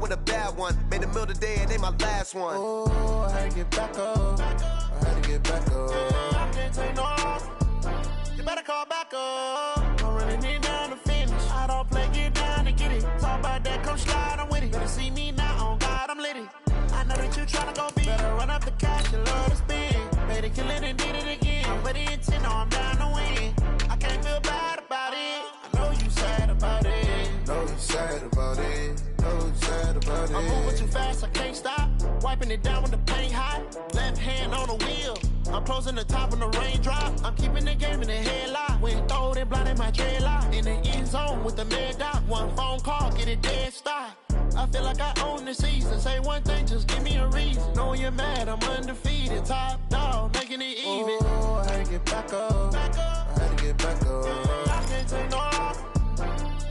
with a bad one. Made a meal today and they my last one. Oh, I had to get back up. I had to get back up. I can't take no off. You better call back up. Don't really need down to finish. I don't play, get down to get it. Talk about that, come slide, I'm with it. Better see me now, on God, I'm lit it. I know that you tryna go big. Better run up the cash, you love to spend. Made it, kill it, and did it again. I'm with the intent, no, I'm down to win. I can't feel bad about it. I know you sad about it. Know you sad about it. Know you sad about it. I'm moving too fast, I can't stop. Wiping it down with the paint hot. Left hand on the wheel. I'm closing the top when the raindrop. I'm keeping the game in the headlock. When throwed and blinded my dreadlock. In the end zone with the mad dot. One phone call, get it dead stop. I feel like I own the season. Say one thing, just give me a reason. Knowing you're mad, I'm undefeated. Top dog, making it even. Oh, I had to get back up. I had to get back up. I can't take no off.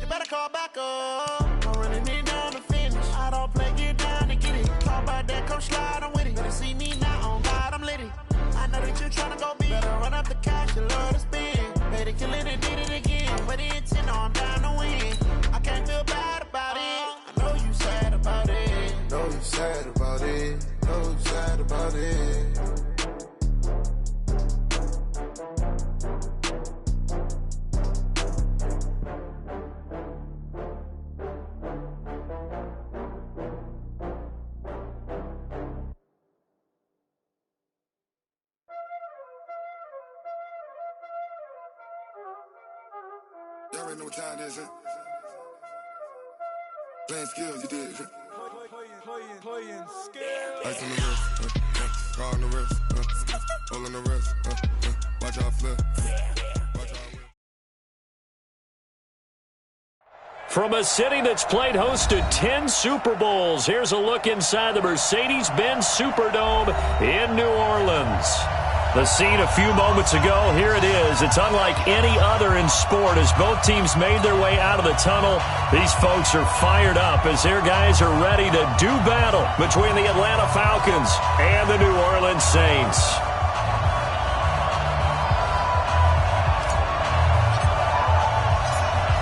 You better call back up. Don't really need down to finish. I don't play, get down to get it. Talk about that, come slide, I'm with it. Better see me now, on God, I'm lit it. I know that you tryna go big. Better run up the cash, you love to spend. Made it, kill it, and did it again. But the intent, no, I'm down to win. I can't feel bad about it. I know you sad about it. Know you sad about it. Know you sad about it. Y'all already know what time it is, huh? Playing skills, you did, huh? Playing skills. Ice on the wrist, car on the wrist, hole on the wrist, watch out flip. Watch out whip. From a city that's played host to 10 Super Bowls, here's a look inside the Mercedes-Benz Superdome in New Orleans. The scene a few moments ago, here it is. It's unlike any other in sport as both teams made their way out of the tunnel. These folks are fired up as their guys are ready to do battle between the Atlanta Falcons and the New Orleans Saints.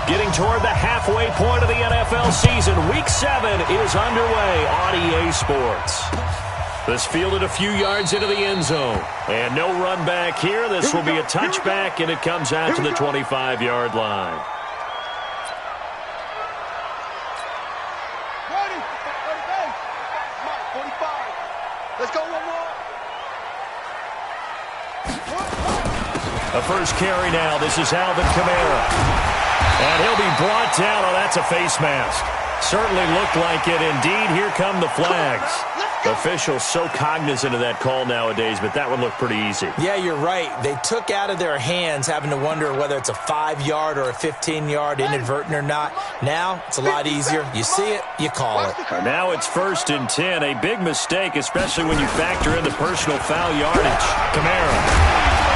Getting toward the halfway point of the NFL season, Week 7 is underway on EA Sports. This fielded a few yards into the end zone. And no run back here. This will be a touchback, and it comes out to the 25-yard line. Ready. 45. Let's go one more. The first carry now. This is Alvin Kamara. And he'll be brought down. Oh, that's a face mask. Certainly looked like it. Indeed, here come the flags. Officials so cognizant of that call nowadays, but that would look pretty easy. Yeah, you're right. They took out of their hands having to wonder whether it's a 5-yard or a 15-yard inadvertent or not. Now, it's a lot easier. You see it, you call it. And now it's 1st and 10. A big mistake, especially when you factor in the personal foul yardage. Kamara.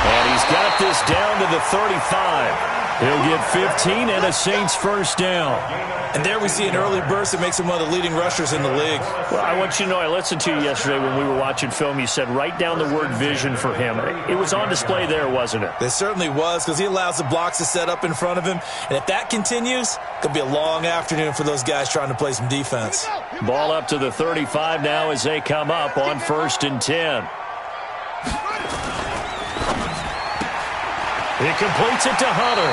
And he's got this down to the 35. He'll get 15 and a Saints first down. And there we see an early burst that makes him one of the leading rushers in the league. Well, I want you to know, I listened to you yesterday when we were watching film. You said write down the word vision for him. It was on display there, wasn't it? It certainly was, because he allows the blocks to set up in front of him. And if that continues, it could be a long afternoon for those guys trying to play some defense. Ball up to the 35 now as they come up on 1st and 10. He completes it to Hunter.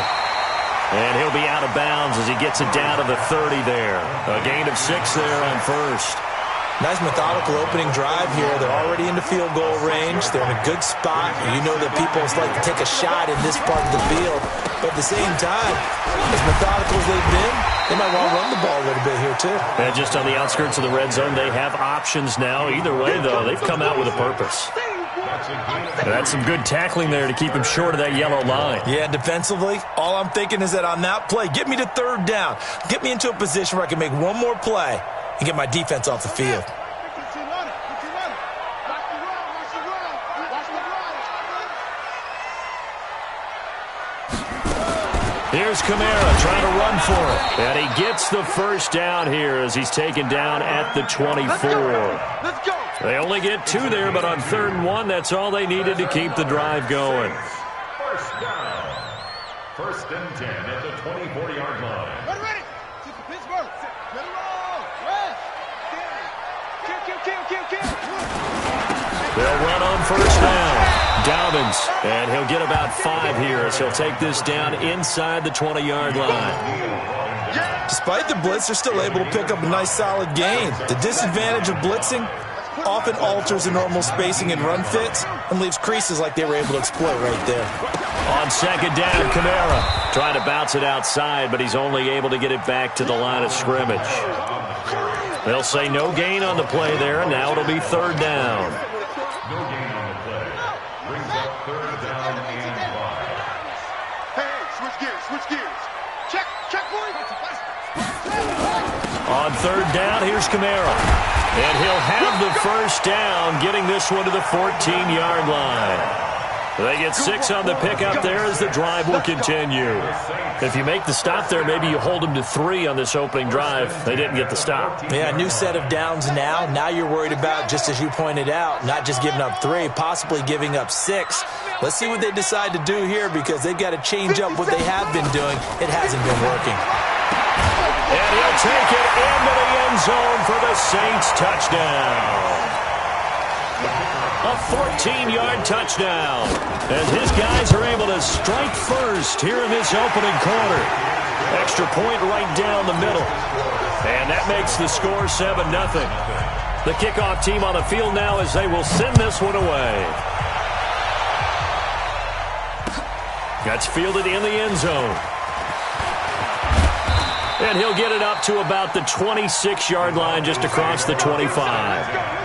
And he'll be out of bounds as he gets it down to the 30 there. A gain of 6 there on 1st. Nice methodical opening drive here. They're already into field goal range. They're in a good spot. You know that people like to take a shot in this part of the field. But at the same time, as methodical as they've been, they might want to run the ball a little bit here too. And just on the outskirts of the red zone, they have options now. Either way, though, they've come out with a purpose. That's some good tackling there to keep him short of that yellow line. Yeah, defensively, all I'm thinking is that on that play, get me to 3rd down. Get me into a position where I can make one more play and get my defense off the field. Here's Kamara trying to run for it. And he gets the first down here as he's taken down at the 24. Let's go. They only get 2 there, but on 3rd and 1, that's all they needed to keep the drive going. First down. 1st and 10 at the 24-yard line. Ready. Pittsburgh. Get it roll. Rest. They'll run on first down. Dobbins, and he'll get about 5 here as he'll take this down inside the 20-yard line. Despite the blitz, they're still able to pick up a nice solid gain. The disadvantage of blitzing often alters the normal spacing and run fits and leaves creases like they were able to exploit right there. On second down, Kamara trying to bounce it outside, but he's only able to get it back to the line of scrimmage. They'll say no gain on the play there, and now it'll be third down. No gain on the play. Brings up third down and 5. Hey, switch gears. Check, boy. On third down, here's Kamara. And he'll have the first down, getting this one to the 14-yard line. They get 6 on the pickup there as the drive will continue. If you make the stop there, maybe you hold them to 3 on this opening drive. They didn't get the stop. Yeah, new set of downs now. Now you're worried about, just as you pointed out, not just giving up 3, possibly giving up 6. Let's see what they decide to do here because they've got to change up what they have been doing. It hasn't been working. And he'll take it into the end zone for the Saints touchdown. A 14-yard touchdown as his guys are able to strike first here in this opening quarter. Extra point right down the middle. And that makes the score 7-0. The kickoff team on the field now as they will send this one away. That's fielded in the end zone. And he'll get it up to about the 26-yard line just across the 25.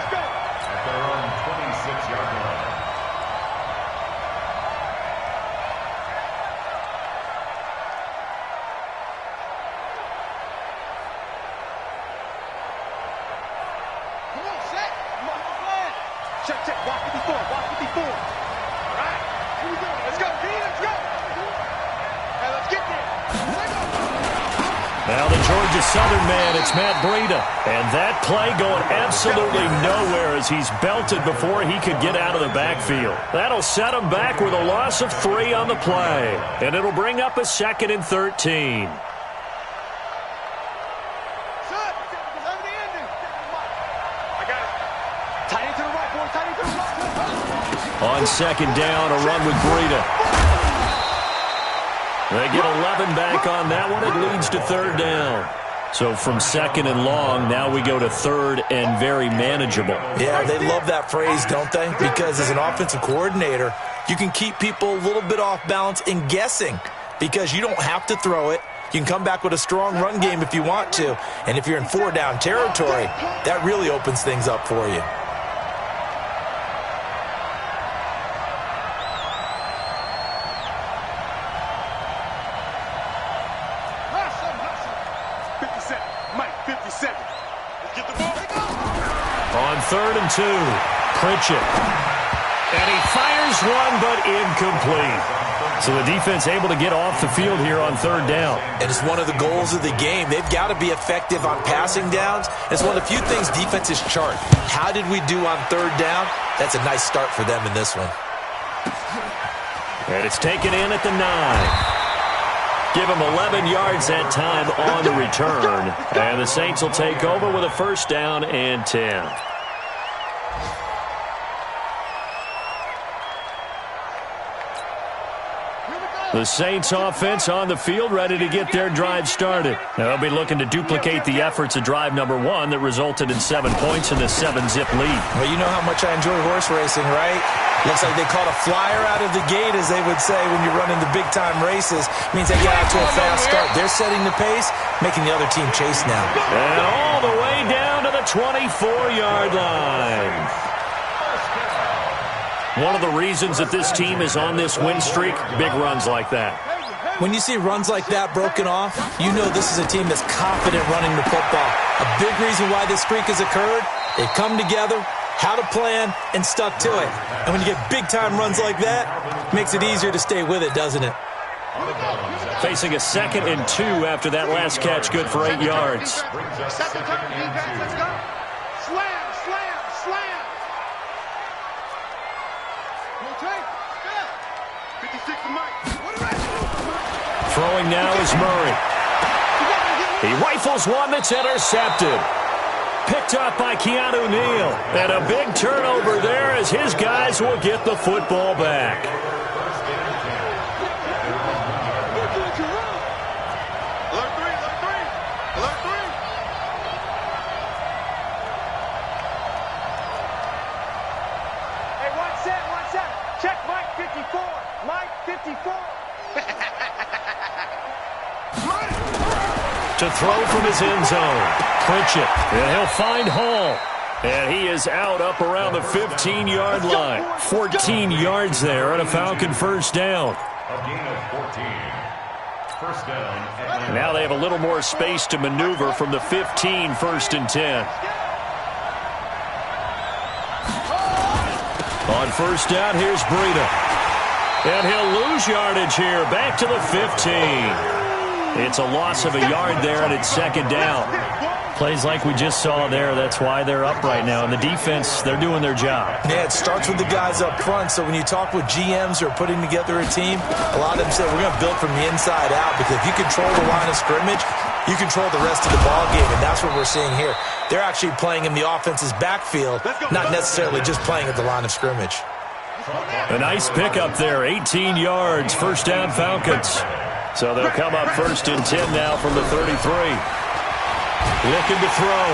Southern man, it's Matt Breida. And that play going absolutely nowhere as he's belted before he could get out of the backfield. That'll set him back with a loss of 3 on the play. And it'll bring up a 2nd and 13. On second down, a run with Breida. They get 11 back on that one. It leads to third down. So from 2nd and long, now we go to 3rd and very manageable. Yeah, they love that phrase, don't they? Because as an offensive coordinator, you can keep people a little bit off balance and guessing because you don't have to throw it. You can come back with a strong run game if you want to. And if you're in 4-down territory, that really opens things up for you. On 3rd and 2, Pritchett. And he fires one, but incomplete. So the defense able to get off the field here on 3rd down. And it's one of the goals of the game. They've got to be effective on passing downs. It's one of the few things defenses chart. How did we do on 3rd down? That's a nice start for them in this one. And it's taken in at the 9. Give him 11 yards that time on the return. And the Saints will take over with a 1st down and 10. The Saints offense on the field ready to get their drive started. They'll be looking to duplicate the efforts of drive number 1 that resulted in 7 points in the 7-zip lead. Well, you know how much I enjoy horse racing, right? Looks like they caught a flyer out of the gate, as they would say when you're running the big-time races. Means they get out to a fast start. They're setting the pace, making the other team chase now. And all the way down to the 24-yard line. One of the reasons that this team is on this win streak, big runs like that. When you see runs like that broken off, you know this is a team that's confident running the football. A big reason why this streak has occurred, they've come together, had a plan, and stuck to it. And when you get big-time runs like that, it makes it easier to stay with it, doesn't it? Facing a 2nd and 2 after that last catch, good for 8 yards. Second turn, defense, let's go. Slam, slam, slam. Throwing now is Murray. He rifles one that's intercepted. picked up by Keanu Neal. And a big turnover there as his guys will get the football back. Hey, 1-7. Check Mike 54. Mike 54. To throw from his end zone. Pritchett. And he'll find Hall. And he is out up around the 15-yard line. 14 yards there on a Falcon first down. A gain of 14. First down. Now they have a little more space to maneuver from the 15, 1st and 10. On first down, here's Breida. And he'll lose yardage here. Back to the 15. It's a loss of a yard there, and it's 2nd down. Plays like we just saw there. That's why they're up right now. And the defense, they're doing their job. Yeah, it starts with the guys up front. So when you talk with GMs who are putting together a team, a lot of them say we're going to build from the inside out, because if you control the line of scrimmage, you control the rest of the ball game, and that's what we're seeing here. They're actually playing in the offense's backfield, not necessarily just playing at the line of scrimmage. A nice pickup there, 18 yards, first down Falcons. So they'll come up 1st and 10 now from the 33. Looking to throw.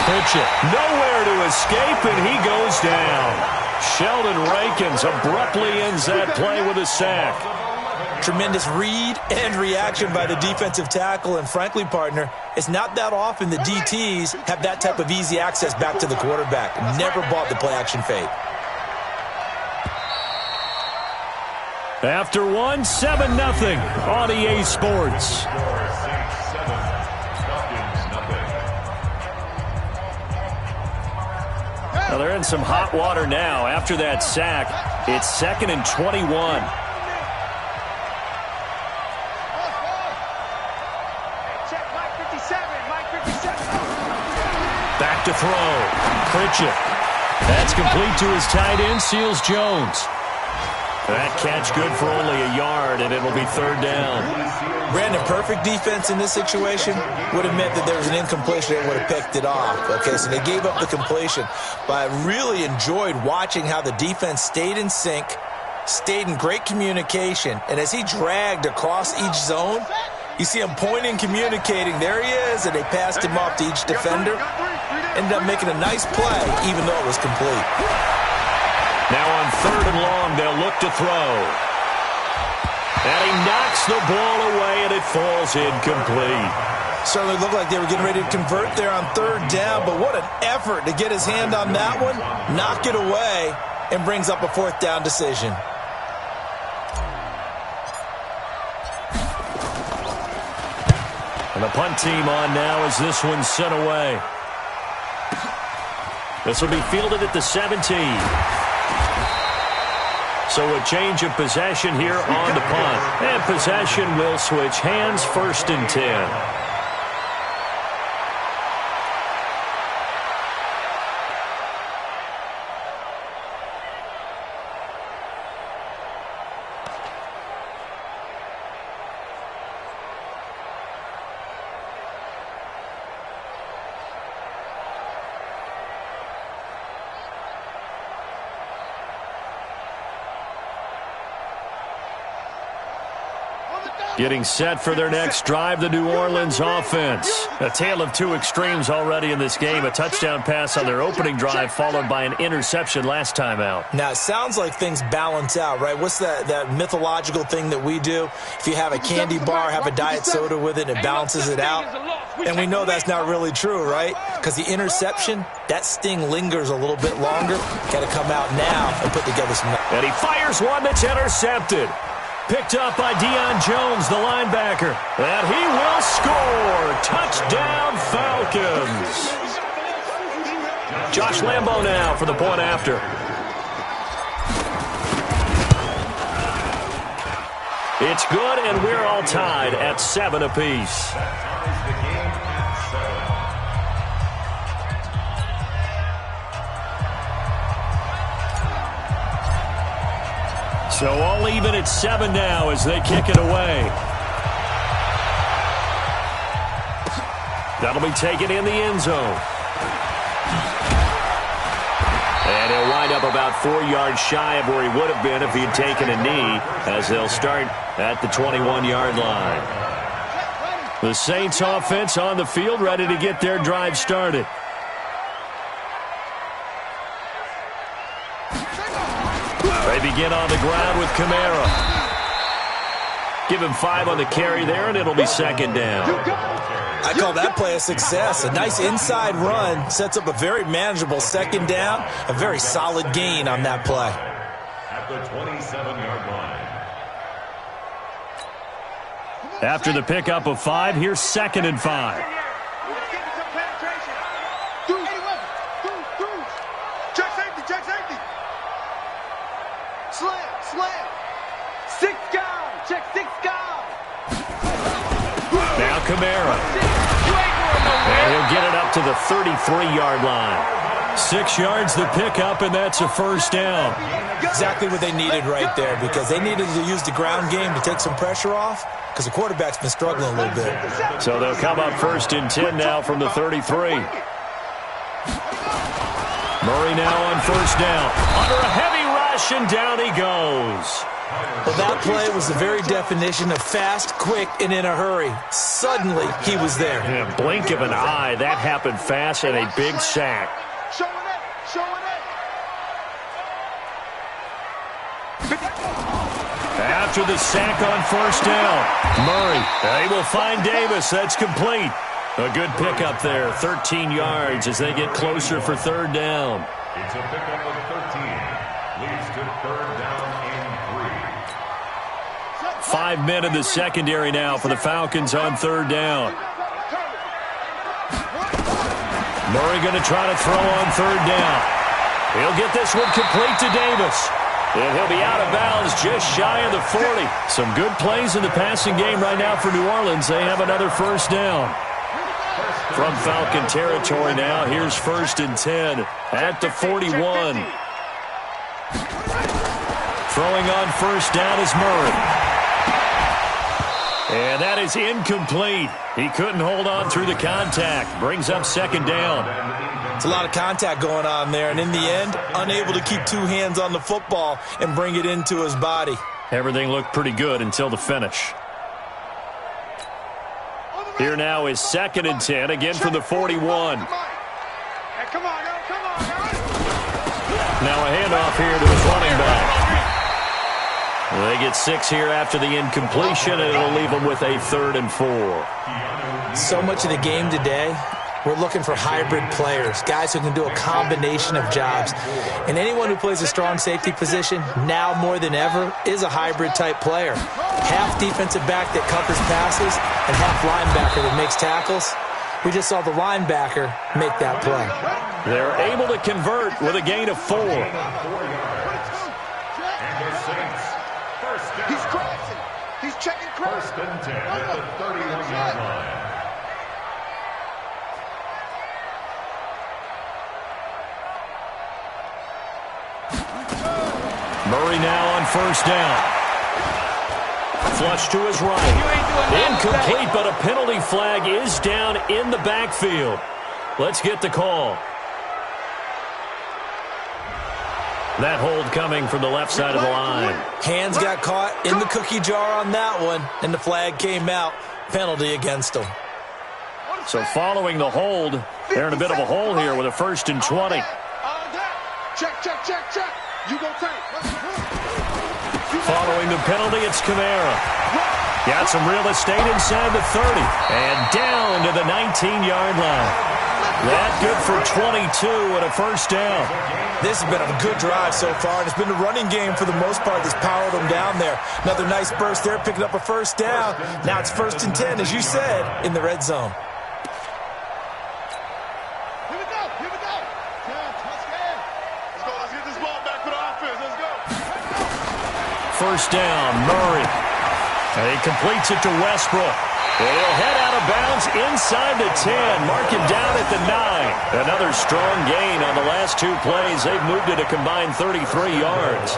Pritchett nowhere to escape, and he goes down. Sheldon Rankins abruptly ends that play with a sack. Tremendous read and reaction by the defensive tackle, and frankly, partner, it's not that often the DTs have that type of easy access back to the quarterback. Never bought the play-action fake. After 1, 7-0 on EA Sports. Now they're in some hot water now. After that sack, it's 2nd and 21. Check Mike 57. Mike 57. Back to throw. Pritchett. That's complete to his tight end, Seals Jones. That catch good for only a yard, and it'll be 3rd down. Brandon, perfect defense in this situation would have meant that there was an incompletion that would have picked it off. Okay, so they gave up the completion. But I really enjoyed watching how the defense stayed in sync, stayed in great communication, and as he dragged across each zone, you see him pointing, communicating. There he is, and they passed him off to each defender. Ended up making a nice play, even though it was complete. Now on 3rd and long, they'll look to throw. And he knocks the ball away, and it falls incomplete. Certainly looked like they were getting ready to convert there on 3rd down, but what an effort to get his hand on that one, knock it away, and brings up a 4th down decision. And the punt team on now as this one's sent away. This will be fielded at the 17. So a change of possession here on the punt. And possession will switch hands, 1st and 10. Getting set for their next drive, the New Orleans offense. A tale of two extremes already in this game. A touchdown pass on their opening drive, followed by an interception last time out. Now, it sounds like things balance out, right? What's that mythological thing that we do? If you have a candy bar, have a diet soda with it, it balances it out. And we know that's not really true, right? Because the interception, that sting lingers a little bit longer. Got to come out now and put together some... And he fires one that's intercepted. Picked up by Deion Jones, the linebacker. And he will score. Touchdown, Falcons. Josh Lambo now for the point after. It's good, and we're all tied at 7 apiece. So all even at 7 now as they kick it away. That'll be taken in the end zone. And he'll wind up about 4 yards shy of where he would have been if he had taken a knee, as they'll start at the 21-yard line. The Saints offense on the field, ready to get their drive started. They begin on the ground with Kamara. Give him 5 on the carry there, and it'll be second down. I call that play a success. A nice inside run sets up a very manageable second down, a very solid gain on that play. At the 27-yard line. After the pickup of 5, here's second and 5. Check safety, check safety. Slam. 6 guys, check 6 guys. Now Kamara. And he'll get it up to the 33-yard line. 6 yards the pickup, and that's a first down. Exactly what they needed right there, because they needed to use the ground game to take some pressure off, because the quarterback's been struggling a little bit. So they'll come up first and 10 now from the 33. Murray now on first down. Under a heavy rush, and down he goes. Well, that play was the very definition of fast, quick, and in a hurry. Suddenly, he was there. In a blink of an eye, that happened fast, and a big sack. Showing it. After the sack on first down, Murray, they will find Davis. That's complete. A good pickup there, 13 yards as they get closer for third down. It's a pickup of 13. Leads to third down and 3. 5 men in the secondary now for the Falcons on third down. Murray going to try to throw on third down. He'll get this one complete to Davis. And he'll be out of bounds just shy of the 40. Some good plays in the passing game right now for New Orleans. They have another first down. From Falcon territory now, here's first and 10 at the 41. Throwing on first down is Murray. And that is incomplete. He couldn't hold on through the contact. Brings up second down. It's a lot of contact going on there, and in the end, unable to keep 2 hands on the football and bring it into his body. Everything looked pretty good until the finish. Here now is second and 10, again from the 41. Come on. Now a handoff here to his running back. They get 6 here after the incompletion, and it'll leave them with a 3rd and 4. So much of the game today, we're looking for hybrid players, guys who can do a combination of jobs. And anyone who plays a strong safety position, now more than ever, is a hybrid-type player. Half defensive back that covers passes and half linebacker that makes tackles. We just saw the linebacker make that play. They're able to convert with a gain of 4. He's crossing. He's checking cross. First and 10 at the 31-yard line. Murray now on first down. Flush to his right. Incomplete, but a penalty flag is down in the backfield. Let's get the call. That hold coming from the left side of the line. Hands got caught in the cookie jar on that one, and the flag came out. Penalty against them. So following the hold, they're in a bit of a hole here with a 1st and 20. Check. You go take. Following the penalty, it's Kamara. Got some real estate inside the 30. And down to the 19-yard line. That good for 22 and a first down. This has been a good drive so far, and it's been a running game for the most part that's powered them down there. Another nice burst there, picking up a first down. Now it's 1st and 10, as you said, in the red zone. Here we go. Let's get this ball back for the offense. Let's go. First down, Murray. And he completes it to Westbrook. He'll head out of bounds inside the 10. Mark him down at the 9. Another strong gain on the last 2 plays. They've moved it a combined 33 yards.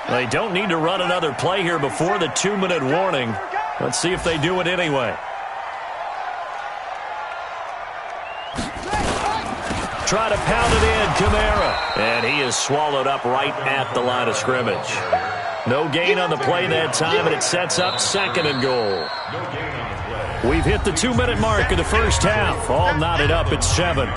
They don't need to run another play here before the 2-minute warning. Let's see if they do it anyway. try to pound it in. Kamara. And he is swallowed up right at the line of scrimmage. No gain on the play that time, and it sets up 2nd and goal. We've hit the 2-minute mark of the first half. All knotted up at 7.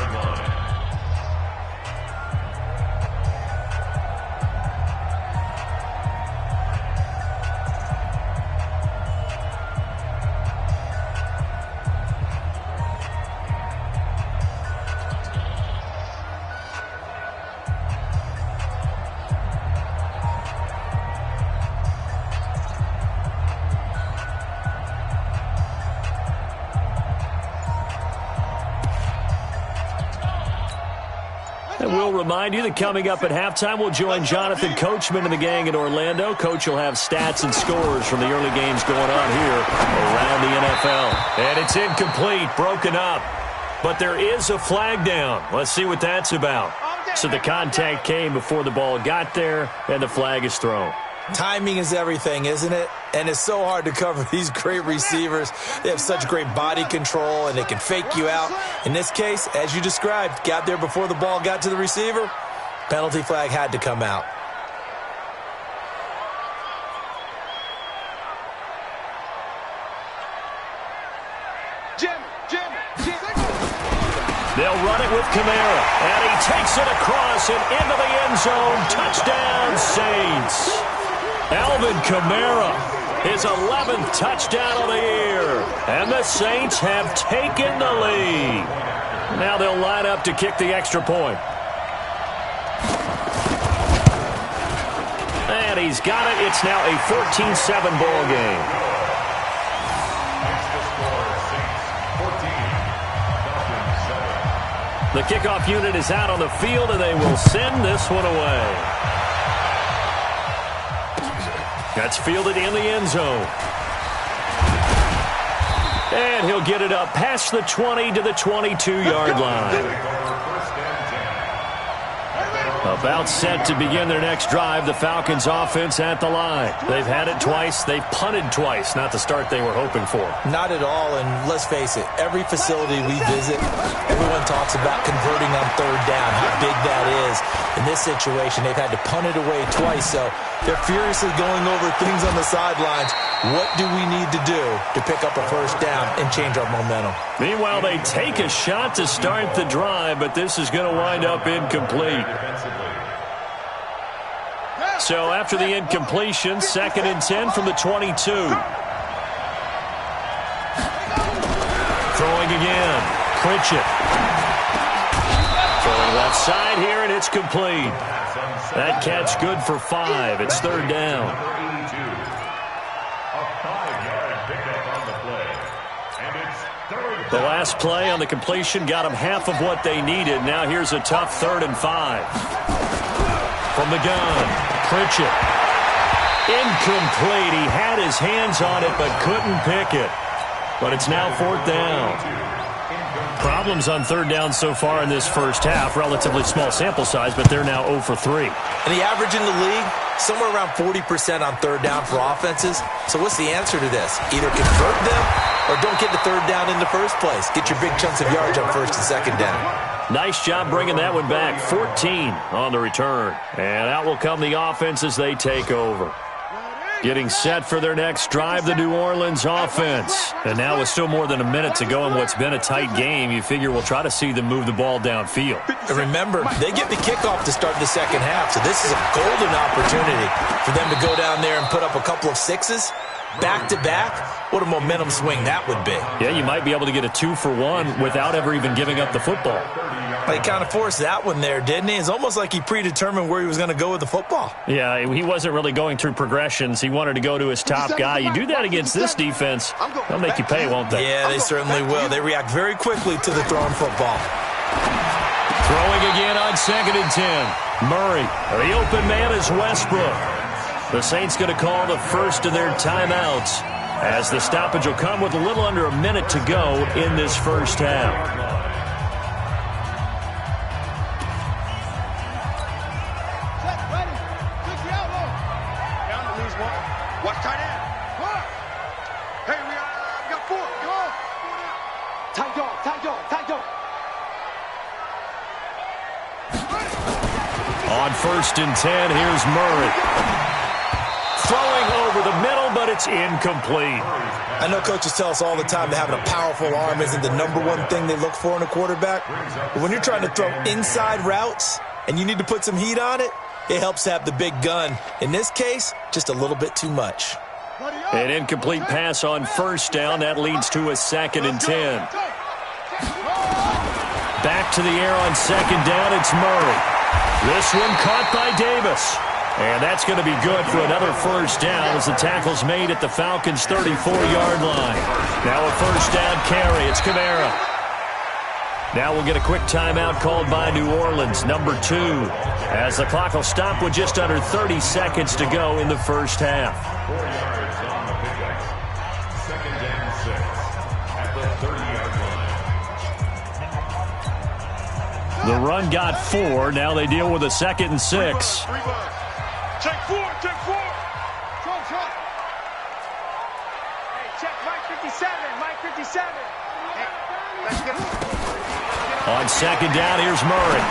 And we'll remind you that coming up at halftime, we'll join Jonathan Coachman and the gang in Orlando. Coach will have stats and scores from the early games going on here around the NFL. And it's incomplete, broken up. But there is a flag down. Let's see what that's about. So the contact came before the ball got there, and the flag is thrown. Timing is everything, isn't it? And it's so hard to cover these great receivers. They have such great body control, and they can fake you out. In this case, as you described, got there before the ball got to the receiver. Penalty flag had to come out. They'll run it with Kamara, and he takes it across and into the end zone. Touchdown, Saints. Alvin Kamara, his 11th touchdown of the year. And the Saints have taken the lead. Now they'll line up to kick the extra point. And he's got it. It's now a 14-7 ball game. The kickoff unit is out on the field, and they will send this one away. That's fielded in the end zone. And he'll get it up past the 20 to the 22-yard line. About set to begin their next drive. The Falcons offense at the line. They've had it twice. They've punted twice. Not the start they were hoping for. Not at all, and let's face it, every facility we visit, everyone talks about converting on third down, how big that is. In this situation, they've had to punt it away twice, so they're furiously going over things on the sidelines. What do we need to do to pick up a first down and change our momentum? Meanwhile, they take a shot to start the drive, but this is going to wind up incomplete. So after the incompletion, 2nd and 10 from the 22. Throwing again. Pritchett. Throwing left side here, and it's complete. That catch good for 5. It's 3rd down. The last play on the completion got them half of what they needed. Now here's a tough 3rd and 5. From the gun. Pritchett. Incomplete. He had his hands on it but couldn't pick it. But it's now 4th down. Problems on 3rd down so far in this first half. Relatively small sample size, but they're now 0 for 3. And the average in the league, somewhere around 40% on 3rd down for offenses. So what's the answer to this? Either convert them or don't get to 3rd down in the first place. Get your big chunks of yards on 1st and 2nd down. Nice job bringing that one back. 14 on the return. And out will come the offense as they take over. Getting set for their next drive, the New Orleans offense. And now with still more than a minute to go in what's been a tight game, you figure we'll try to see them move the ball downfield. And remember, they get the kickoff to start the second half, so this is a golden opportunity for them to go down there and put up a couple of sixes. Back-to-back, what a momentum swing that would be. Yeah, you might be able to get a 2-for-1 without ever even giving up the football. He kind of forced that one there, didn't he? It's almost like he predetermined where he was going to go with the football. Yeah, he wasn't really going through progressions. He wanted to go to his top guy. You do that against this defense, they'll make you pay, won't they? Yeah, they certainly will. They react very quickly to the thrown football. Throwing again on 2nd and 10. Murray. The open man is Westbrook. The Saints going to call the first of their timeouts as the stoppage will come with a little under a minute to go in this first half. Watch tight end. Hey, we got 4. Go. Tight dog, tight dog, tight dog. On 1st and 10, here's Murray. Throwing over the middle, but it's incomplete. I know coaches tell us all the time that having a powerful arm isn't the #1 thing they look for in a quarterback. But when you're trying to throw inside routes and you need to put some heat on it, it helps to have the big gun. In this case, just a little bit too much. An incomplete pass on 1st down. That leads to a 2nd and 10. Back to the air on 2nd down. It's Murray. This one caught by Davis. And that's going to be good for another 1st down as the tackle's made at the Falcons' 34-yard line. Now a 1st down carry. It's Kamara. Now we'll get a quick timeout called by New Orleans, number 2, as the clock will stop with just under 30 seconds to go in the first half. 4 yards on the pickup. 2nd and 6 at the 30-yard line. The run got 4. Now they deal with a 2nd and 6. Check 4, check 4. Truck. Hey, check Mike 57, Mike 57. Hey, let's get him. On 2nd down, here's Murray.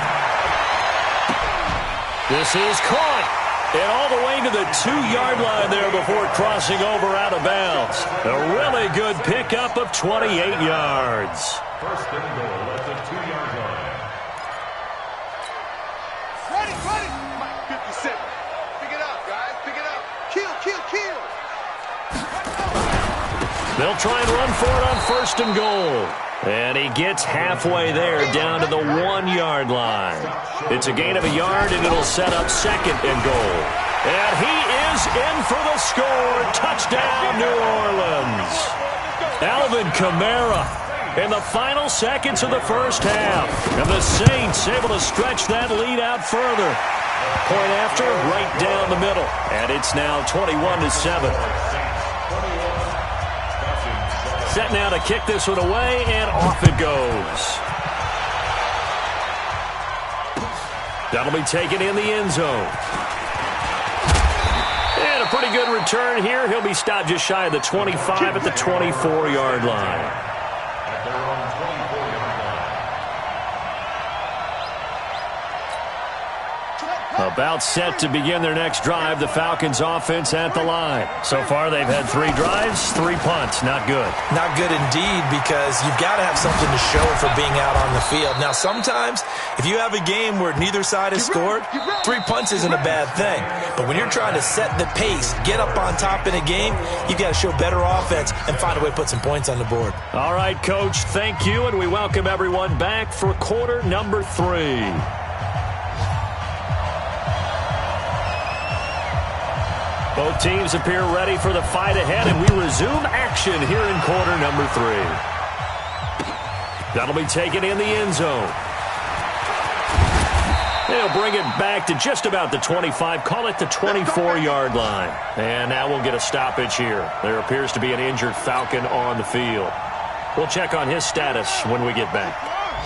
This is caught. And all the way to the 2-yard line there before crossing over out of bounds. A really good pickup of 28 yards. 1st and goal at the 2-yard line. Ready. Mike 57. Pick it up, guys. Pick it up. Kill. They'll try and run for it on 1st and goal. And he gets halfway there down to the 1-yard line. It's a gain of a yard, and it'll set up 2nd and goal. And he is in for the score. Touchdown, New Orleans. Alvin Kamara in the final seconds of the first half. And the Saints able to stretch that lead out further. Point after, right down the middle. And it's now 21-7. Set now to kick this one away, and off it goes. That'll be taken in the end zone. And a pretty good return here. He'll be stopped just shy of the 25 at the 24-yard line. At their own 24-yard About set to begin their next drive, the Falcons offense at the line. So far, they've had 3 drives, 3 punts. Not good. Not good indeed, because you've got to have something to show for being out on the field. Now, sometimes, if you have a game where neither side has scored, 3 punts isn't a bad thing. But when you're trying to set the pace, get up on top in a game, you've got to show better offense and find a way to put some points on the board. All right, Coach, thank you, and we welcome everyone back for quarter number 3. Both teams appear ready for the fight ahead, and we resume action here in quarter number 3. That'll be taken in the end zone. They'll bring it back to just about the 25, call it the 24-yard line. And now we'll get a stoppage here. There appears to be an injured Falcon on the field. We'll check on his status when we get back.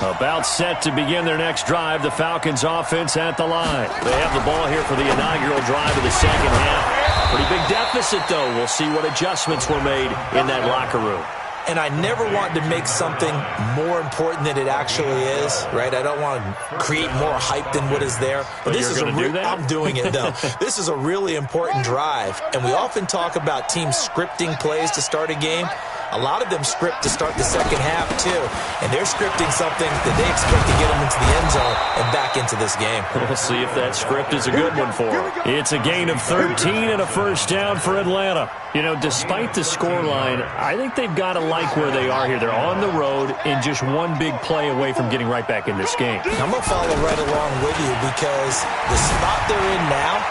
About set to begin their next drive, the Falcons offense at the line. They have the ball here for the inaugural drive of the second half. Pretty big deficit, though. We'll see what adjustments were made in that locker room. And I never want to make something more important than it actually is, right? I don't want to create more hype than what is there. But this is do that? I'm doing it, though. This is a really important drive, and we often talk about teams scripting plays to start a game. A lot of them script to start the second half, too. And they're scripting something that they expect to get them into the end zone and back into this game. We'll see if that script is a good one for them. It's a gain of 13 and a first down for Atlanta. You know, despite the scoreline, I think they've got to like where they are here. They're on the road and just one big play away from getting right back in this game. I'm going to follow right along with you because the spot they're in now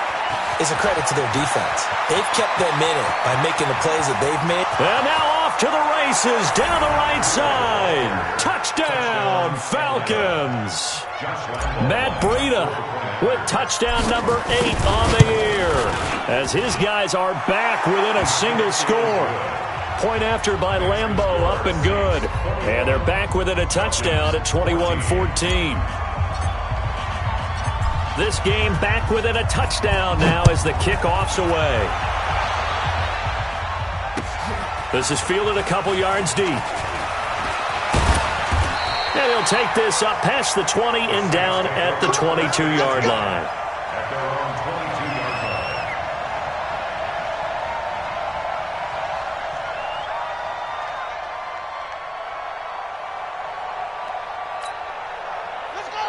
is a credit to their defense. They've kept them in it by making the plays that they've made. And now off to the races down the right side. Touchdown, Falcons. Matt Breida with touchdown number 8 on the year as his guys are back within a single score. Point after by Lambeau, up and good. And they're back within a touchdown at 21-14. This game back within a touchdown now as the kickoff's away. This is fielded a couple yards deep. And he'll take this up past the 20 and down at the 22-yard line.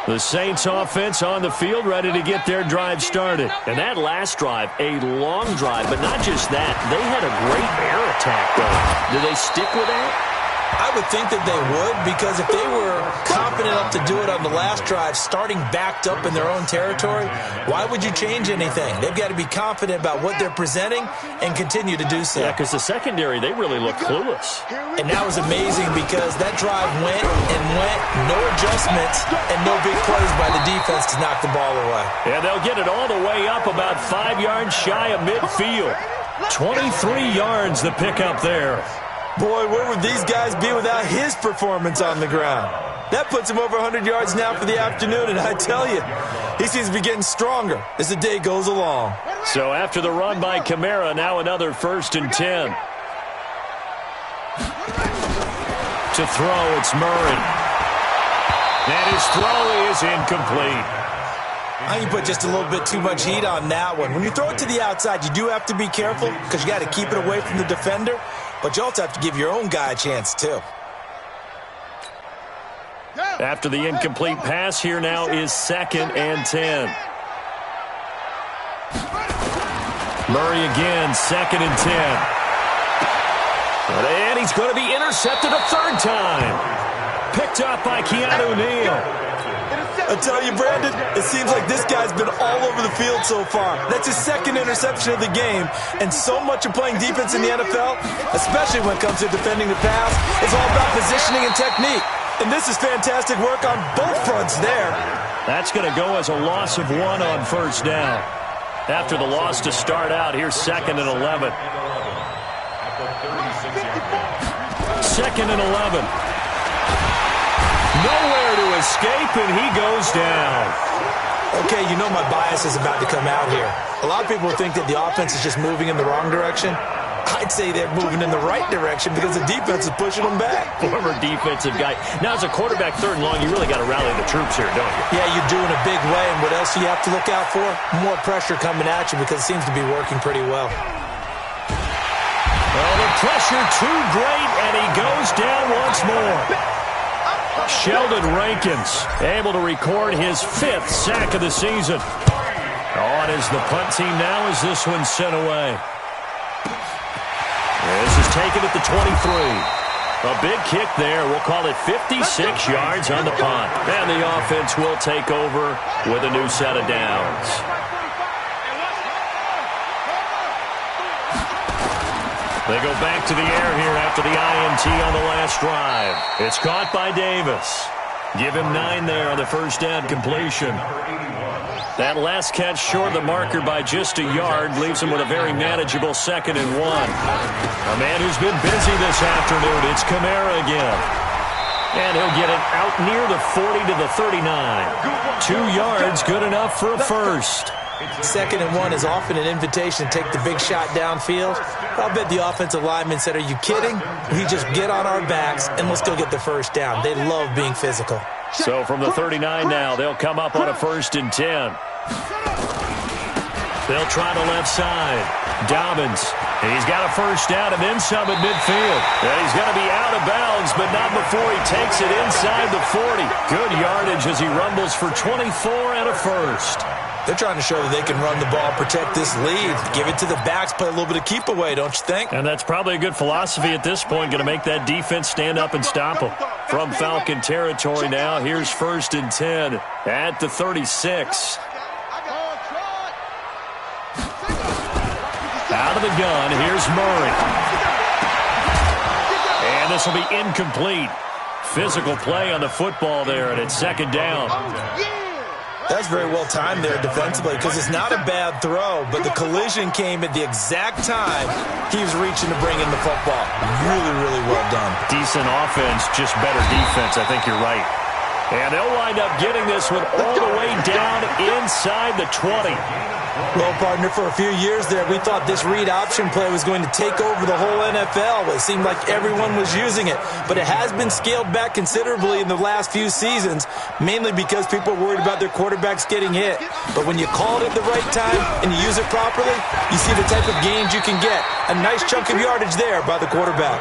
The Saints offense on the field, ready to get their drive started. And that last drive, a long drive, but not just that. They had a great air attack going. Do they stick with that? I would think that they would, because if they were confident enough to do it on the last drive, starting backed up in their own territory, why would you change anything? They've got to be confident about what they're presenting and continue to do so. Yeah, because the secondary, they really look clueless. And that was amazing because that drive went and went, no adjustments, and no big plays by the defense to knock the ball away. And they'll get it all the way up about 5 yards shy of midfield. 23 yards the pickup there. Boy, where would these guys be without his performance on the ground? That puts him over 100 yards now for the afternoon, and I tell you, he seems to be getting stronger as the day goes along. So after the run by Kamara, now another 1st and 10. To throw, it's Murray. And his throw is incomplete. You put just a little bit too much heat on that one. When you throw it to the outside, you do have to be careful because you got to keep it away from the defender, but you also have to give your own guy a chance too. After the incomplete pass, here now is 2nd and 10. Murray again, 2nd and 10. And he's going to be intercepted a 3rd time. Picked up by Keanu Neal. I tell you, Brandon, it seems like this guy's been all over the field so far. That's his 2nd interception of the game. And so much of playing defense in the NFL, especially when it comes to defending the pass, is all about positioning and technique. And this is fantastic work on both fronts there. That's going to go as a loss of 1 on 1st down. After the loss to start out, here's 2nd and 11. 2nd and 11. Nowhere to escape, and he goes down. Okay, you know my bias is about to come out here. A lot of people think that the offense is just moving in the wrong direction. I'd say they're moving in the right direction because the defense is pushing them back. Former defensive guy. Now, as a quarterback 3rd and long, you really got to rally the troops here, don't you? Yeah, you're doing a big way, and what else do you have to look out for? More pressure coming at you because it seems to be working pretty well. Well, the pressure too great, and he goes down once more. Sheldon Rankins able to record his 5th sack of the season. On is the punt team now as this one's sent away. This is taken at the 23. A big kick there. We'll call it 56 yards on the punt. And the offense will take over with a new set of downs. They go back to the air here after the INT on the last drive. It's caught by Davis. Give him 9 there on the 1st down completion. That last catch short of the marker by just a yard leaves him with a very manageable 2nd and 1. A man who's been busy this afternoon. It's Kamara again. And he'll get it out near the 40 to the 39. 2 yards, good enough for a 1st. 2nd and 1 is often an invitation to take the big shot downfield. I'll bet the offensive lineman said, are you kidding? We just get on our backs and let's go get the 1st down. They love being physical. So from the 39 now, they'll come up on a 1st and 10. They'll try the left side. Dobbins. He's got a 1st down and then some at midfield. And he's going to be out of bounds, but not before he takes it inside the 40. Good yardage as he rumbles for 24 and a 1st. They're trying to show that they can run the ball, protect this lead, give it to the backs, play a little bit of keep away, don't you think? And that's probably a good philosophy at this point, going to make that defense stand up and stop them. From Falcon territory now, here's 1st and 10 at the 36. Out of the gun, here's Murray. And this will be incomplete. Physical play on the football there, and it's 2nd down. That's very well timed there defensively because it's not a bad throw, but the collision came at the exact time he was reaching to bring in the football. Really, really well done. Decent offense, just better defense. I think you're right. And they'll wind up getting this one all the way down inside the 20. Well, partner, for a few years there, we thought this read option play was going to take over the whole NFL. It seemed like everyone was using it, but it has been scaled back considerably in the last few seasons, mainly because people are worried about their quarterbacks getting hit. But when you call it at the right time and you use it properly, you see the type of gains you can get. A nice chunk of yardage there by the quarterback.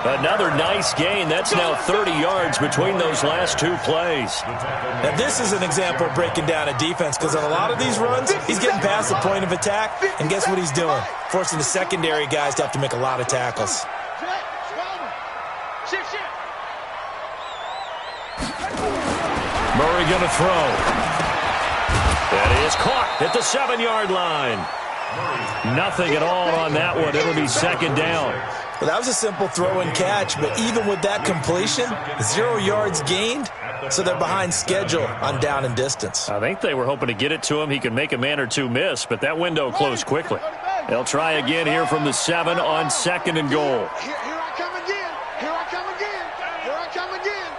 Another nice gain. That's now 30 yards between those last two plays. Now, this is an example of breaking down a defense because on a lot of these runs, he's getting past the point of attack, and guess what he's doing? Forcing the secondary guys to have to make a lot of tackles. Murray going to throw. That is caught at the 7-yard line. Nothing at all on that one. It'll be second down. Well, that was a simple throw and catch, but even with that completion, 0 yards gained, so they're behind schedule on down and distance. I think they were hoping to get it to him. He could make a man or two miss, but that window closed quickly. They'll try again here from the 7 on 2nd and goal. Here I come again. Here I come again. Here I come again.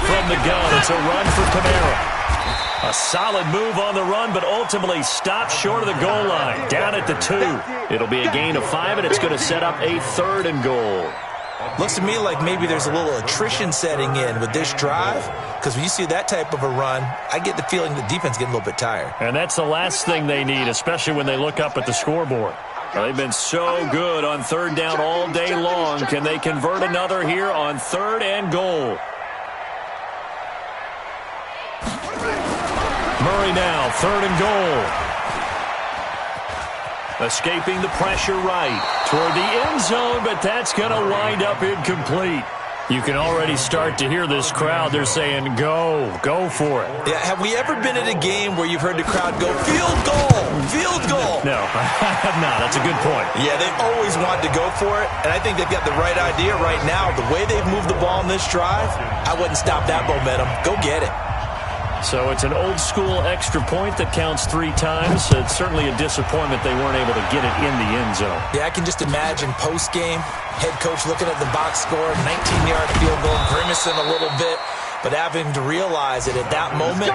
From the gun, it's a run for Kamara. A solid move on the run, but ultimately stopped short of the goal line. Down at the 2. It'll be a gain of 5, and it's going to set up a 3rd and goal. Looks to me like maybe there's a little attrition setting in with this drive, because when you see that type of a run, I get the feeling the defense is getting a little bit tired. And that's the last thing they need, especially when they look up at the scoreboard. Well, they've been so good on 3rd down all day long. Can they convert another here on 3rd and goal? Murray now, 3rd and goal. Escaping the pressure right toward the end zone, but that's going to wind up incomplete. You can already start to hear this crowd. They're saying, go for it. Yeah, have we ever been at a game where you've heard the crowd go, field goal, field goal? No, I have not. That's a good point. Yeah, they've always wanted to go for it, and I think they've got the right idea right now. The way they've moved the ball in this drive, I wouldn't stop that momentum. Go get it. So it's an old-school extra point that counts 3 times. It's certainly a disappointment they weren't able to get it in the end zone. Yeah, I can just imagine post-game, head coach looking at the box score, 19-yard field goal, grimacing a little bit, but having to realize that at that moment,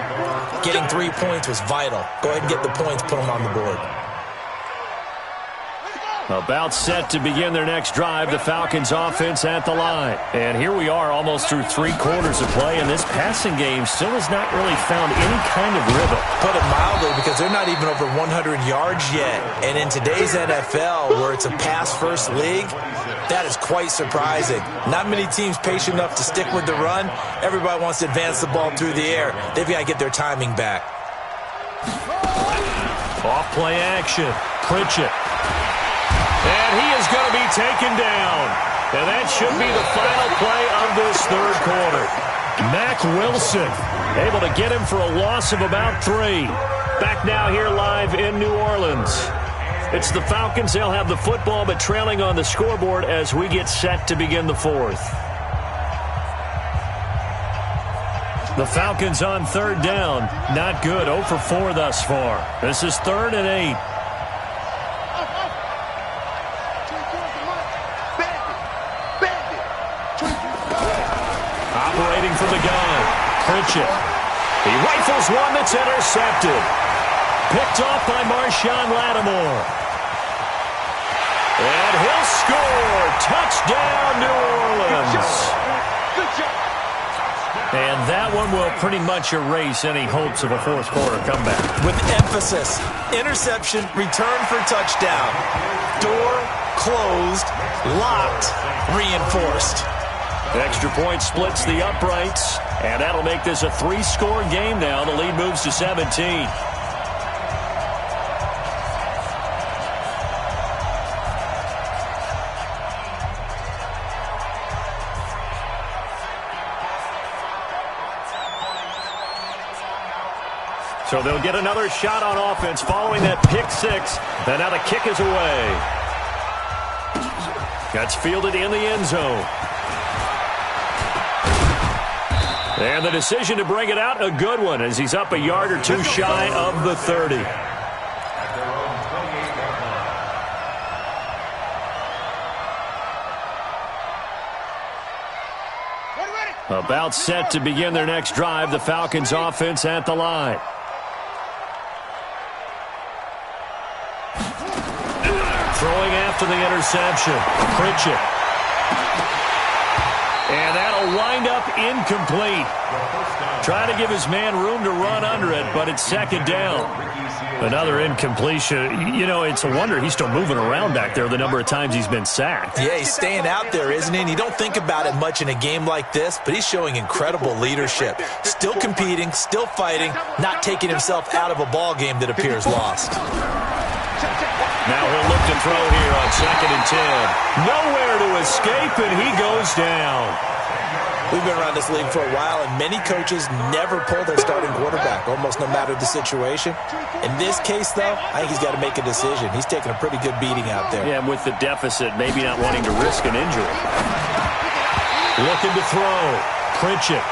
getting 3 points was vital. Go ahead and get the points, put them on the board. About set to begin their next drive, the Falcons offense at the line. And here we are almost through 3 quarters of play, and this passing game still has not really found any kind of rhythm. Put it mildly, because they're not even over 100 yards yet. And in today's NFL, where it's a pass-first league, that is quite surprising. Not many teams patient enough to stick with the run. Everybody wants to advance the ball through the air. They've got to get their timing back. Off-play action. Pritchett. And he is going to be taken down. And that should be the final play of this 3rd quarter. Mack Wilson able to get him for a loss of about 3. Back now here live in New Orleans. It's the Falcons. They'll have the football, but trailing on the scoreboard as we get set to begin the 4th. The Falcons on 3rd down. Not good. 0 for 4 thus far. This is 3rd and 8. Operating from the gun. Pritchett. He rifles one that's intercepted. Picked off by Marshawn Lattimore. And he'll score. Touchdown, New Orleans. Good job. And that one will pretty much erase any hopes of a 4th quarter comeback. With emphasis, interception, return for touchdown. Door closed, locked, reinforced. Extra point splits the uprights, and that'll make this a 3-score game now. The lead moves to 17. So they'll get another shot on offense following that pick 6, and now the kick is away. That's fielded in the end zone. And the decision to bring it out, a good one, as he's up a yard or 2 shy of the 30. About set to begin their next drive, the Falcons offense at the line. Throwing after the interception, Pritchett. And that'll wind up incomplete. Trying to give his man room to run under it, but it's second down. Another incompletion. You know, it's a wonder he's still moving around back there the number of times he's been sacked. Yeah, he's staying out there, isn't he? And you don't think about it much in a game like this, but he's showing incredible leadership. Still competing, still fighting, not taking himself out of a ball game that appears lost. Now he'll look to throw here on 2nd and 10. Nowhere to escape, and he goes down. We've been around this league for a while, and many coaches never pull their starting quarterback, almost no matter the situation. In this case, though, I think he's got to make a decision. He's taking a pretty good beating out there. Yeah, and with the deficit, maybe not wanting to risk an injury. Looking to throw. Pritchett.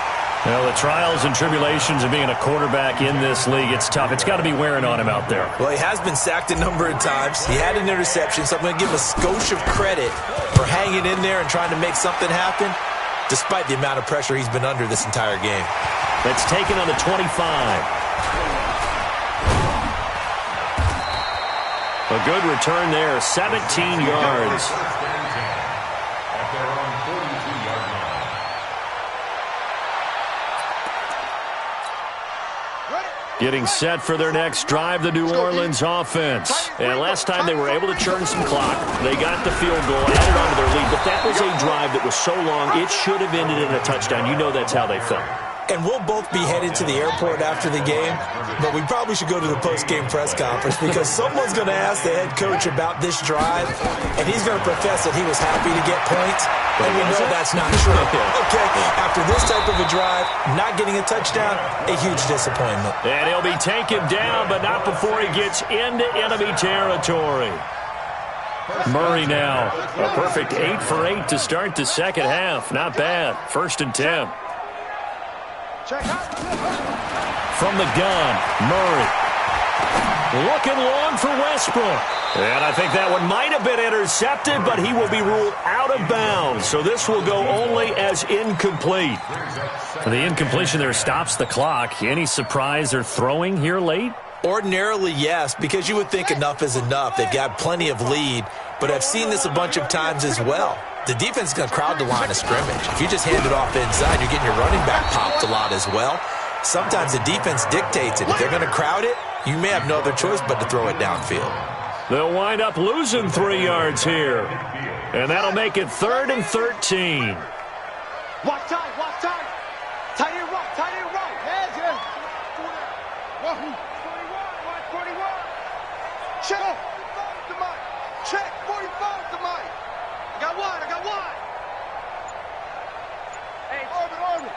Well, the trials and tribulations of being a quarterback in this league, it's tough. It's got to be wearing on him out there. Well, he has been sacked a number of times. He had an interception, so I'm going to give him a skosh of credit for hanging in there and trying to make something happen, despite the amount of pressure he's been under this entire game. That's taken on the 25. A good return there, 17 yards. Getting set for their next drive, the New Orleans offense. And last time they were able to churn some clock. They got the field goal, added on to their lead. But that was a drive that was so long, it should have ended in a touchdown. You know that's how they felt. And we'll both be headed to the airport after the game, but we probably should go to the post-game press conference because someone's going to ask the head coach about this drive, and he's going to profess that he was happy to get points, and we know that's not true. Okay, after this type of a drive, not getting a touchdown, a huge disappointment. And he'll be taken down, but not before he gets into enemy territory. Murray now, a perfect 8 for 8 to start the second half. Not bad. 1st and 10. From the gun, Murray. Looking long for Westbrook. And I think that one might have been intercepted, but he will be ruled out of bounds. So this will go only as incomplete. The incompletion there stops the clock. Any surprise they're throwing here late? Ordinarily, yes, because you would think enough is enough. They've got plenty of lead, but I've seen this a bunch of times as well. The defense is going to crowd the line of scrimmage. If you just hand it off inside, you're getting your running back popped a lot as well. Sometimes the defense dictates it. If they're going to crowd it, you may have no other choice but to throw it downfield. They'll wind up losing 3 yards here. And that'll make it 3rd and 13. Watch time, watch time. Tight end right, tight end right. Yeah, yeah. 21, watch 41. Check. 45 to Mike. Check, 45 to Mike. I got one. Hey, orbit.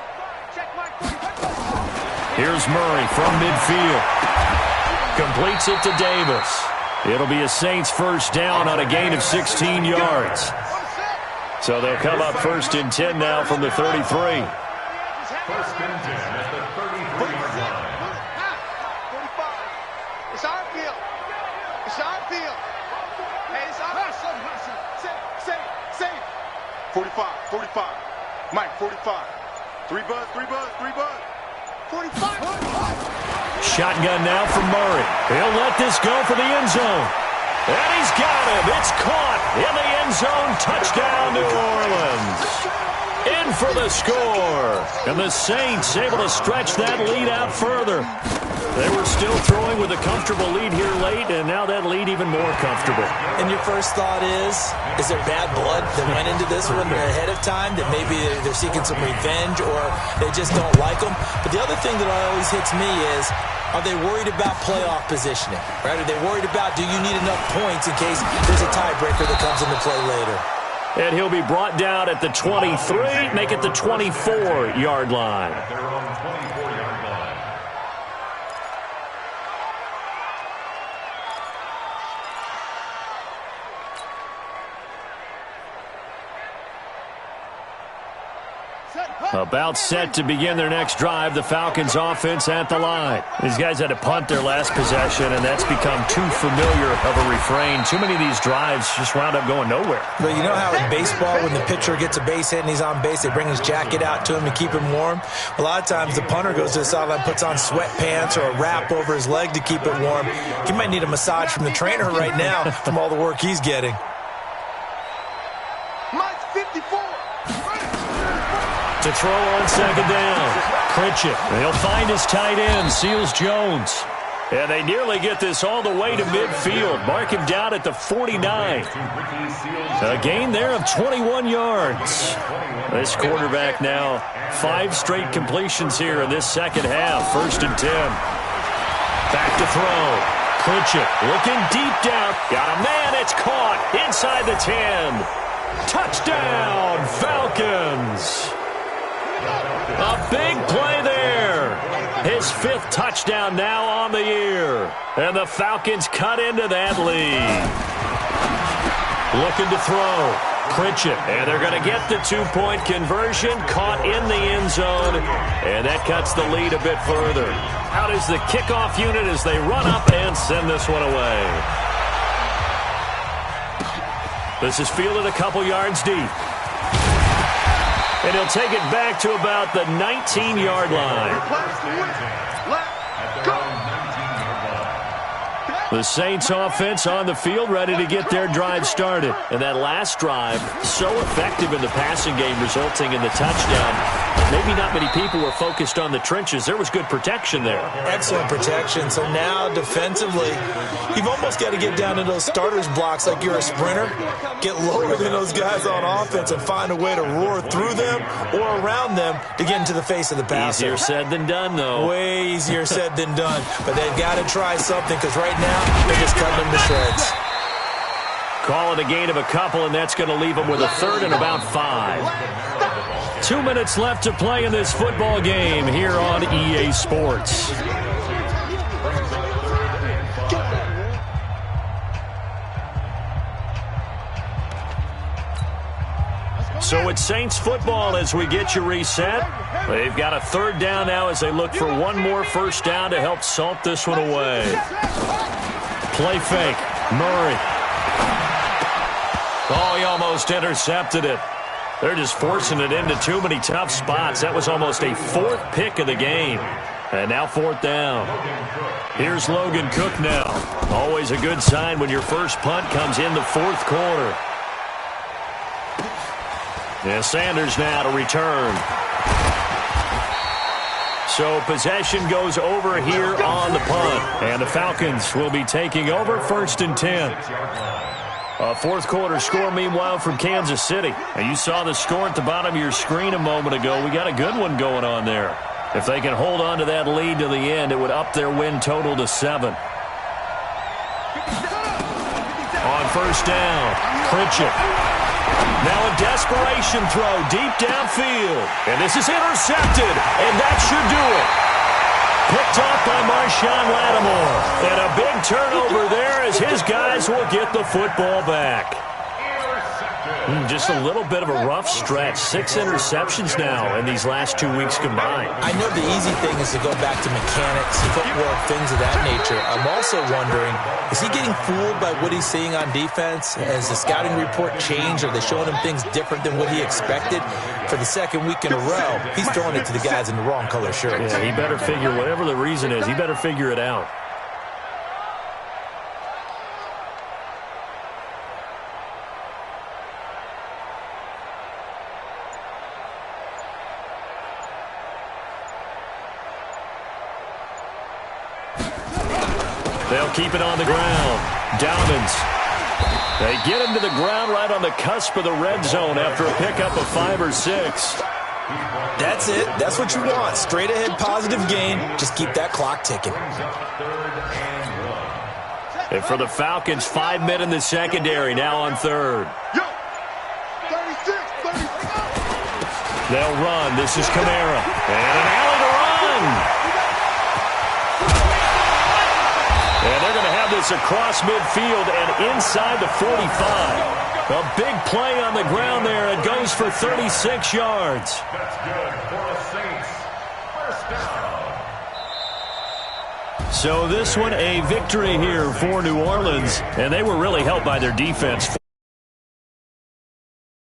Check Mike 45. Here's Murray from midfield. Completes it to Davis. It'll be a Saints first down on a gain of 16 yards. So they'll come up 1st and 10 now from the 33. 1st and 10 at the 33-yard line. 45. It's our field. It's our field. Hey, it's our Say. 45. Mike, 45. 3 buzz. 45. Shotgun now from Murray. He'll let this go for the end zone. And he's got him. It's caught in the end zone. Touchdown, New Orleans. In for the score. And the Saints able to stretch that lead out further. They were still throwing with a comfortable lead here late, and now that lead even more comfortable. And your first thought is there bad blood that went into this one ahead of time, that maybe they're seeking some revenge or they just don't like them? But the other thing that always hits me is, are they worried about playoff positioning? Right? Are they worried about, do you need enough points in case there's a tiebreaker that comes into play later? And he'll be brought down at the 23, make it the 24-yard line. They're on the 24-yard line. About set to begin their next drive, the Falcons offense at the line. These guys had to punt their last possession, and that's become too familiar of a refrain. Too many of these drives just wound up going nowhere. But you know how in baseball, when the pitcher gets a base hit and he's on base, they bring his jacket out to him to keep him warm? A lot of times the punter goes to the sideline, puts on sweatpants or a wrap over his leg to keep it warm. He might need a massage from the trainer right now from all the work he's getting. Mike 54. To throw on second down. Pritchett. He'll find his tight end, Seals Jones. And they nearly get this all the way to midfield. Mark him down at the 49. A gain there of 21 yards. This quarterback now 5 straight completions here in this second half. 1st and 10. Back to throw. Pritchett looking deep down. Got a man. It's caught inside the 10. Touchdown, Falcons. A big play there. His 5th touchdown now on the year. And the Falcons cut into that lead. Looking to throw. Pritchett. And they're going to get the 2-point conversion. Caught in the end zone. And that cuts the lead a bit further. Out is the kickoff unit as they run up and send this one away. This is fielded a couple yards deep. And he'll take it back to about the 19-yard line. The Saints offense on the field ready to get their drive started. And that last drive, so effective in the passing game, resulting in the touchdown. Maybe not many people were focused on the trenches. There was good protection there. Excellent protection. So now defensively, you've almost got to get down into those starters blocks like you're a sprinter. Get lower than those guys on offense and find a way to roar through them or around them to get into the face of the passer. Easier said than done, though. Way easier said than done. But they've got to try something because right now they're just cutting them to shreds. Call it a gain of a couple, and that's going to leave them with a 3rd and about 5. 2 minutes left to play in this football game here on EA Sports. So it's Saints football as we get you reset. They've got a 3rd down now as they look for one more 1st down to help salt this one away. Play fake. Murray. Oh, he almost intercepted it. They're just forcing it into too many tough spots. That was almost a 4th pick of the game. And now 4th down. Here's Logan Cook now. Always a good sign when your first punt comes in the 4th quarter. And Sanders now to return. So possession goes over here on the punt. And the Falcons will be taking over 1st and 10. A 4th quarter score, meanwhile, from Kansas City. And you saw the score at the bottom of your screen a moment ago. We got a good one going on there. If they can hold on to that lead to the end, it would up their win total to 7. On 1st down, Pritchett. Now a desperation throw deep downfield. And this is intercepted, and that should do it. Picked off by Marshawn Lattimore. And a big turnover there as his guys will get the football back. Just a little bit of a rough stretch. 6 interceptions now in these last 2 weeks combined. I know the easy thing is to go back to mechanics, footwork, things of that nature. I'm also wondering, is he getting fooled by what he's seeing on defense? Has the scouting report changed? Are they showing him things different than what he expected? For the 2nd week in a row, he's throwing it to the guys in the wrong color shirts. Yeah, he better figure, whatever the reason is, he better figure it out. They'll keep it on the ground. Dobbins. They get him to the ground right on the cusp of the red zone after a pickup of 5 or 6. That's it. That's what you want. Straight ahead positive gain. Just keep that clock ticking. And for the Falcons, 5 men in the secondary now on 3rd. They'll run. This is Kamara. And an alley to run. And they're going to have this across midfield and inside the 45. A big play on the ground there. It goes for 36 yards. That's good for the Saints. 1st down. So this one a victory here for New Orleans. And they were really helped by their defense.